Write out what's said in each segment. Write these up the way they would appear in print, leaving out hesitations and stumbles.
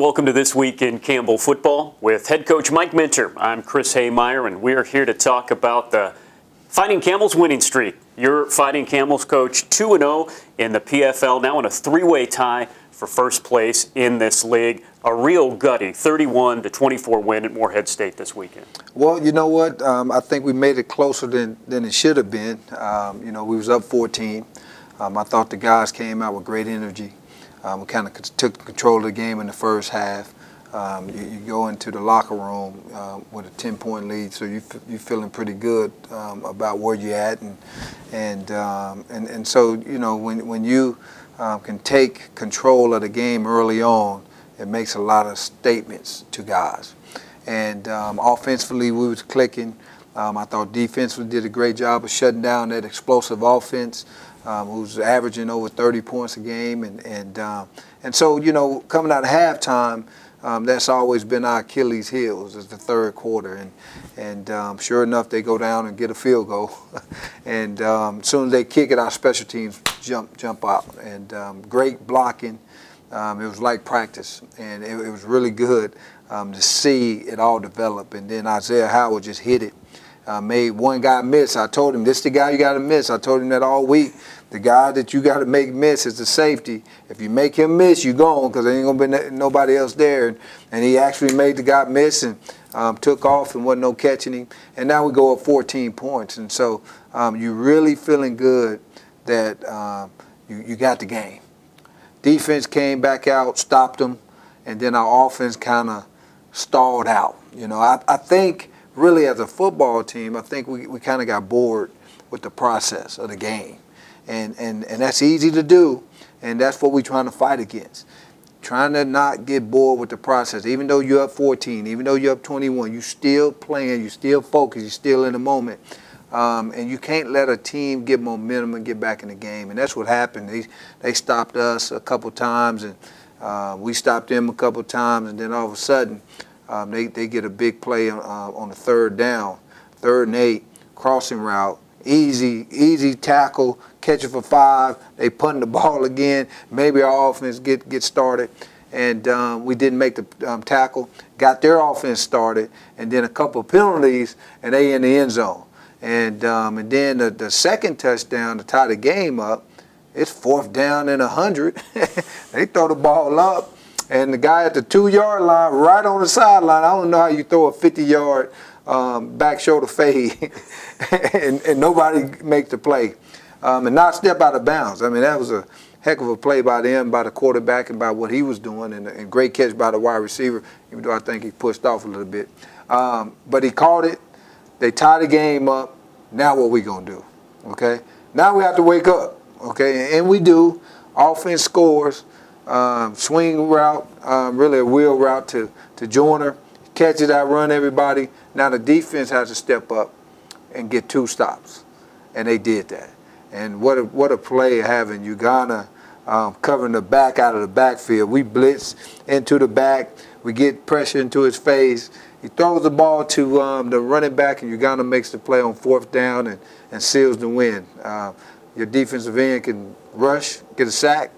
Welcome to This Week in Campbell Football with head coach Mike Minter. I'm Chris Haymeyer, and we are here to talk about the Fighting Camels winning streak. Your Fighting Camels coach 2-0 in the PFL, now in a three-way tie for first place in this league. A real gutty 31-24 win at Morehead State this weekend. Well, you know what? I think we made it closer than it should have been. We was up 14. I thought the guys came out with great energy. We kind of took control of the game in the first half. You go into the locker room with a 10-point lead, so you're feeling pretty good about where you're at, and so when you can take control of the game early on, it makes a lot of statements to guys. And offensively, we was clicking. I thought defensively did a great job of shutting down that explosive offense, who's averaging over 30 points a game, and so coming out of halftime. That's always been our Achilles' heels is the third quarter, and sure enough, they go down and get a field goal, and as soon as they kick it, our special teams jump out, and great blocking. It was like practice, and it was really good to see it all develop. And then Isaiah Howard just hit it, made one guy miss. I told him, this is the guy you got to miss. I told him that all week. The guy that you got to make miss is the safety. If you make him miss, you gone, because there ain't going to be nobody else there. And he actually made the guy miss and took off, and wasn't no catching him. And now we go up 14 points. And so you're really feeling good that you got the game. Defense came back out, stopped them, and then our offense kind of stalled out. I think really as a football team, I think we kind of got bored with the process of the game. And that's easy to do, and that's what we're trying to fight against. Trying to not get bored with the process. Even though you're up 14, even though you're up 21, you're still playing, you're still focused, you're still in the moment. And you can't let a team get momentum and get back in the game. And that's what happened. They stopped us a couple times, and we stopped them a couple times, and then all of a sudden they get a big play on the third down, 3rd and 8, crossing route. Easy tackle, catch it for 5. They punt the ball again. Maybe our offense get started, and we didn't make the tackle. Got their offense started, and then a couple of penalties, and they in the end zone. And then the second touchdown to tie the game up, it's 4th down and 100. They throw the ball up, and the guy at the 2-yard line, right on the sideline. I don't know how you throw a 50-yard. Back shoulder fade, and nobody makes the play, and not step out of bounds. I mean, that was a heck of a play by them, by the quarterback, and by what he was doing, and great catch by the wide receiver, even though I think he pushed off a little bit. But he caught it. They tie the game up. Now what we going to do? Okay? Now we have to wake up. Okay? And we do. Offense scores. Swing route, really a wheel route to Joyner. Catch it, outrun everybody. Now the defense has to step up and get 2 stops, and they did that. And what a play having Uganda covering the back out of the backfield. We blitz into the back. We get pressure into his face. He throws the ball to the running back, and Uganda makes the play on 4th down and seals the win. Your defensive end can rush, get a sack,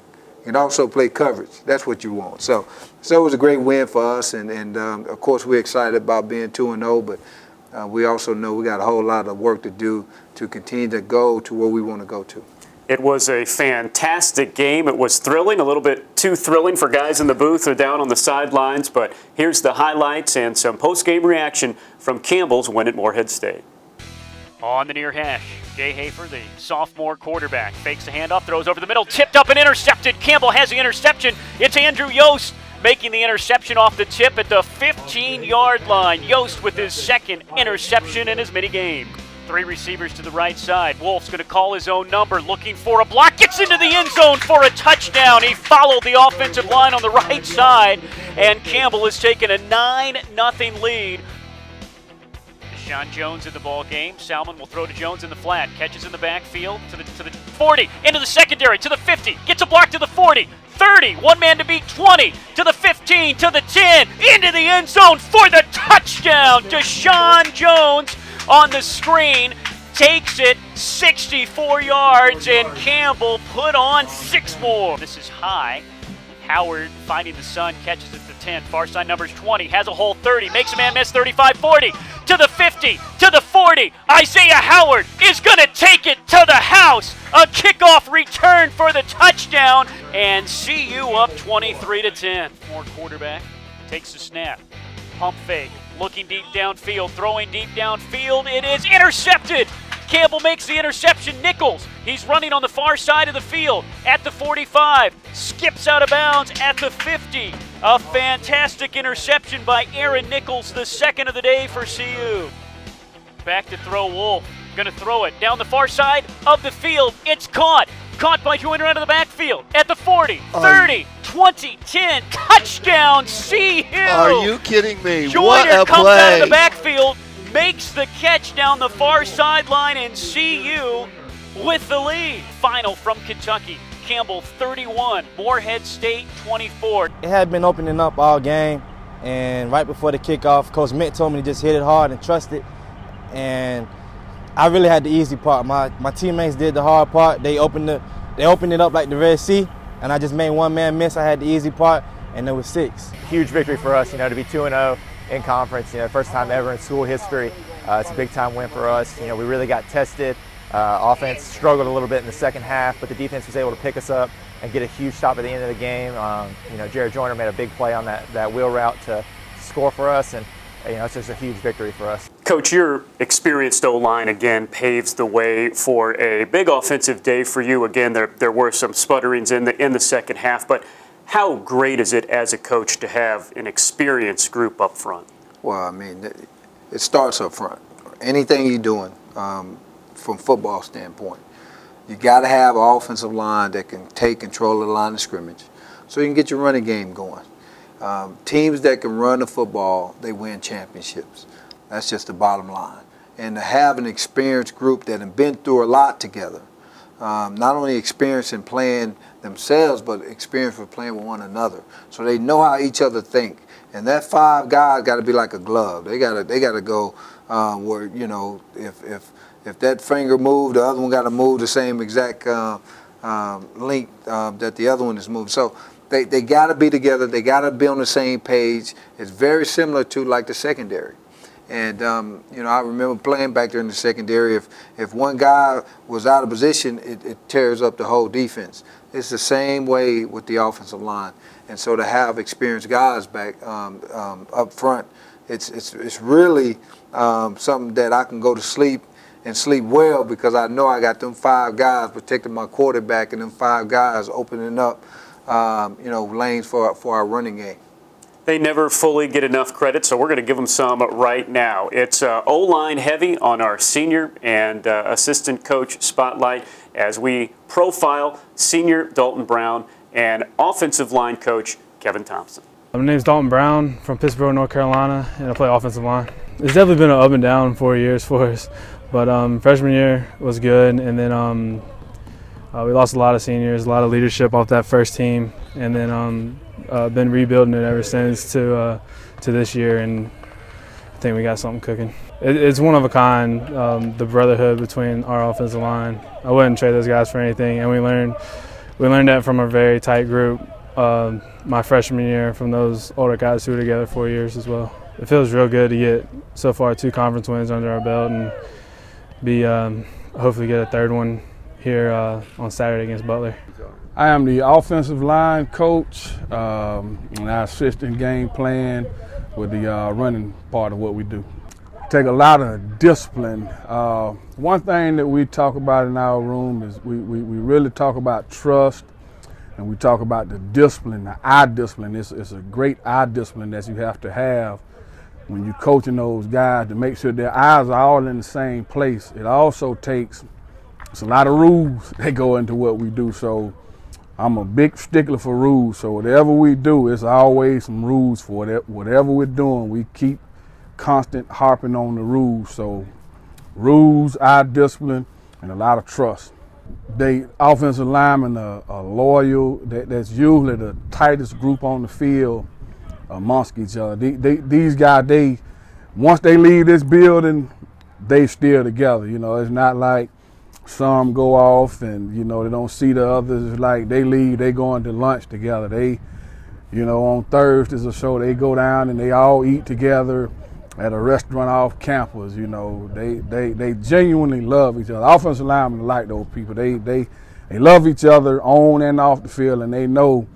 and also play coverage. That's what you want. So it was a great win for us, and of course we're excited about being 2-0, but we also know we got a whole lot of work to do to continue to go to where we want to go to. It was a fantastic game. It was thrilling, a little bit too thrilling for guys in the booth or down on the sidelines, but here's the highlights and some post-game reaction from Campbell's win at Morehead State. On the near hash, Jay Hafer, the sophomore quarterback, fakes the handoff, throws over the middle, tipped up and intercepted. Campbell has the interception. It's Andrew Yost making the interception off the tip at the 15-yard line. Yost with his 2nd interception in his mini-game. 3 receivers to the right side. Wolf's going to call his own number, looking for a block. Gets into the end zone for a touchdown. He followed the offensive line on the right side, and Campbell has taken a 9-0 lead. Sean Jones in the ball game. Salmon will throw to Jones in the flat. Catches in the backfield to the 40, into the secondary, to the 50. Gets a block to the 40, 30. One man to beat, 20. To the 15, to the 10. Into the end zone for the touchdown. Deshaun Jones on the screen takes it 64 yards, and Campbell put on 6 more. This is high. Howard finding the sun, catches it to 10. Far side numbers 20. Has a hole 30. Makes a man miss 35-40. To the 50. To the 40. Isaiah Howard is going to take it to the house. A kickoff return for the touchdown. And CU up 23-10. More quarterback. Takes the snap. Pump fake. Looking deep downfield. Throwing deep downfield. It is intercepted. Campbell makes the interception. Nichols, he's running on the far side of the field at the 45, skips out of bounds at the 50. A fantastic interception by Aaron Nichols, the second of the day for CU. Back to throw Wolf, gonna throw it down the far side of the field. It's caught. Caught by Joyner out of the backfield at the 40, 30, 20, 10. Touchdown, CU! Are you kidding me? Joyner What a comes play. out of the backfield, makes the catch down the far sideline, and CU with the lead. Final from Kentucky, Campbell 31, Morehead State 24. It had been opening up all game, and right before the kickoff, Coach Mitt told me to just hit it hard and trust it, and I really had the easy part. My teammates did the hard part. They opened it up like the Red Sea, and I just made one man miss. I had the easy part, and it was 6. Huge victory for us, to be 2-0 in conference, first time ever in school history. It's a big time win for us. We really got tested. Offense struggled a little bit in the second half, but the defense was able to pick us up and get a huge stop at the end of the game. Jared Joyner made a big play on that wheel route to score for us, and it's just a huge victory for us. Coach, your experienced O-line again paves the way for a big offensive day for you. Again, there were some sputterings in the second half, but how great is it as a coach to have an experienced group up front? Well, I mean, it starts up front. Anything you're doing from football standpoint, you got to have an offensive line that can take control of the line of scrimmage so you can get your running game going. Teams that can run the football, they win championships. That's just the bottom line. And to have an experienced group that have been through a lot together, not only experience in playing themselves, but experience for playing with one another. So they know how each other think. And that 5 guys got to be like a glove. They got to go where, if that finger moved, the other one got to move the same exact length that the other one is moving. So they got to be together. They got to be on the same page. It's very similar to like the secondary. And, I remember playing back there in the secondary. If one guy was out of position, it tears up the whole defense. It's the same way with the offensive line. And so to have experienced guys back up front, it's really something that I can go to sleep and sleep well, because I know I got them 5 guys protecting my quarterback and them 5 guys opening up, lanes for our running game. They never fully get enough credit, so we're going to give them some right now. It's O-line heavy on our senior and assistant coach spotlight as we profile senior Dalton Brown and offensive line coach Kevin Thompson. My name's Dalton Brown from Pittsburgh, North Carolina, and I play offensive line. It's definitely been an up and down 4 years for us, but freshman year was good, and then we lost a lot of seniors, a lot of leadership off that first team, and then been rebuilding it ever since to this year, and I think we got something cooking. It's one of a kind, the brotherhood between our offensive line. I wouldn't trade those guys for anything, and we learned that from a very tight group my freshman year, from those older guys who were together 4 years as well. It feels real good to get so far 2 conference wins under our belt and be hopefully get a 3rd one here on Saturday against Butler. I am the offensive line coach, and I assist in game plan with the running part of what we do. Take a lot of discipline. One thing that we talk about in our room is we really talk about trust, and we talk about the discipline, the eye discipline. It's a great eye discipline that you have to have when you're coaching those guys, to make sure their eyes are all in the same place. It also takes, it's a lot of rules that go into what we do. So I'm a big stickler for rules. So whatever we do, it's always some rules for it. Whatever we're doing, we keep constant harping on the rules. So rules, eye discipline, and a lot of trust. The offensive linemen are loyal. That's usually the tightest group on the field amongst each other. These guys, once they leave this building, they still together. It's not like some go off and they don't see the others. It's like they leave, they go into lunch together. You know, on Thursdays or so, they go down and they all eat together at a restaurant off campus. You know, they genuinely love each other. Offensive linemen like those people. They love each other on and off the field, and they know,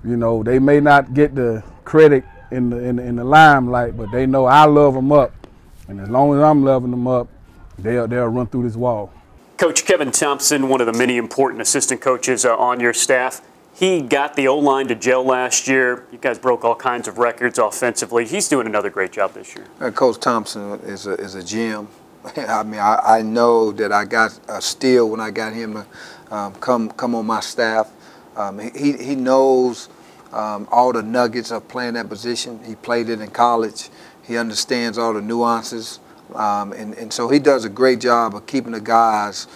you know, they may not get the credit in the limelight, but they know I love them up, and as long as I'm loving them up, they'll run through this wall. Coach Kevin Thompson, one of the many important assistant coaches on your staff, he got the O-line to gel last year. You guys broke all kinds of records offensively. He's doing another great job this year. Coach Thompson is a gem. I mean, I know that I got a steal when I got him to come on my staff. He knows all the nuggets of playing that position. He played it in college. He understands all the nuances. And so he does a great job of keeping the guys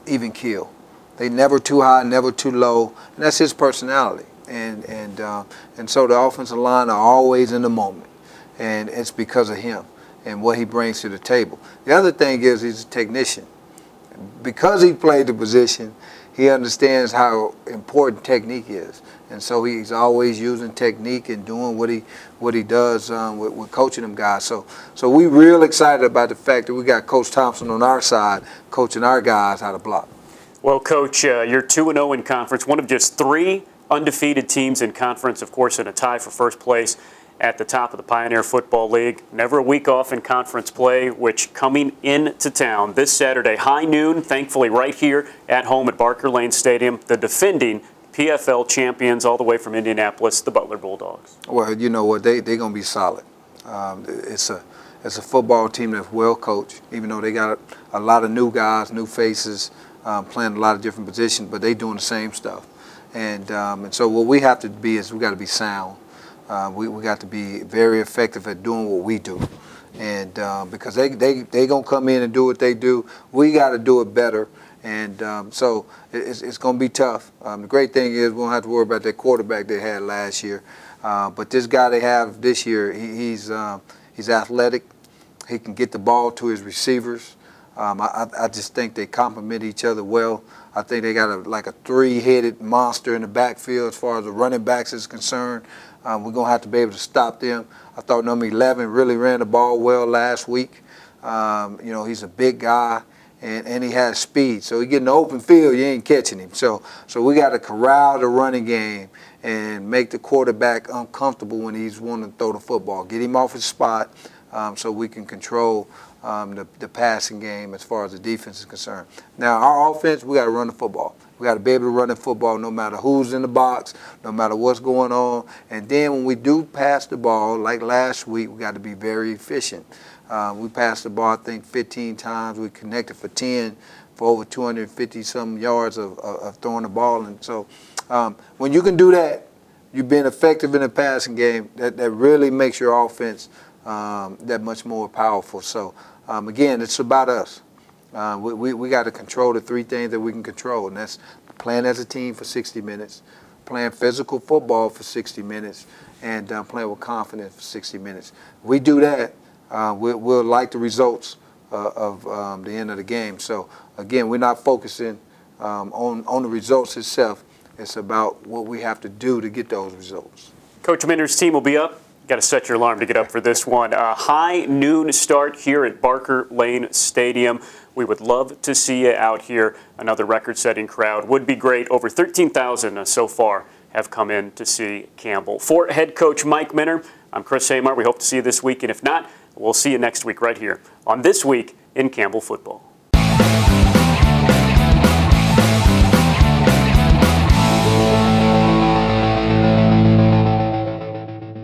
even keel. They never too high, never too low, and that's his personality. And so the offensive line are always in the moment, and it's because of him and what he brings to the table. The other thing is he's a technician. Because he played the position, he understands how important technique is, and so he's always using technique and doing what he does with coaching them guys. So we real excited about the fact that we got Coach Thompson on our side coaching our guys how to block. Well, Coach, you're 2-0 in conference, one of just 3 undefeated teams in conference, of course, in a tie for first place at the top of the Pioneer Football League. Never a week off in conference play, which coming into town this Saturday, high noon, thankfully right here at home at Barker Lane Stadium, the defending PFL champions all the way from Indianapolis, the Butler Bulldogs. Well, you know what, they're going to be solid. It's a football team that's well coached, even though they got a lot of new guys, new faces, playing a lot of different positions, but they doing the same stuff. And so what we have to be is we got to be sound. We got to be very effective at doing what we do. And because they going to come in and do what they do, we got to do it better. And so it's going to be tough. The great thing is we don't have to worry about that quarterback they had last year. But this guy they have this year, he's athletic. He can get the ball to his receivers. I just think they complement each other well. I think they got like a 3-headed monster in the backfield as far as the running backs is concerned. We're going to have to be able to stop them. I thought number 11 really ran the ball well last week. You know, he's a big guy, and he has speed. So he get in the open field, you ain't catching him. So we got to corral the running game and make the quarterback uncomfortable when he's wanting to throw the football. Get him off his spot so we can control the passing game as far as the defense is concerned. Now, our offense, we got to run the football. We got to be able to run the football no matter who's in the box, no matter what's going on. And then when we do pass the ball, like last week, we got to be very efficient. We passed the ball, I think, 15 times. We connected for 10 for over 250-some yards of throwing the ball. And so when you can do that, you've been effective in the passing game. That really makes your offense that much more powerful. So, again, it's about us. We got to control the 3 things that we can control, and that's playing as a team for 60 minutes, playing physical football for 60 minutes, and playing with confidence for 60 minutes. If we do that, we'll like the results of the end of the game. So, again, we're not focusing on the results itself. It's about what we have to do to get those results. Coach Minter's team will be up. Got to set your alarm to get up for this one. A high noon start here at Barker Lane Stadium. We would love to see you out here. Another record-setting crowd would be great. Over 13,000 so far have come in to see Campbell. For head coach Mike Minter, I'm Chris Haymar. We hope to see you this week, and if not, we'll see you next week right here on This Week in Campbell Football.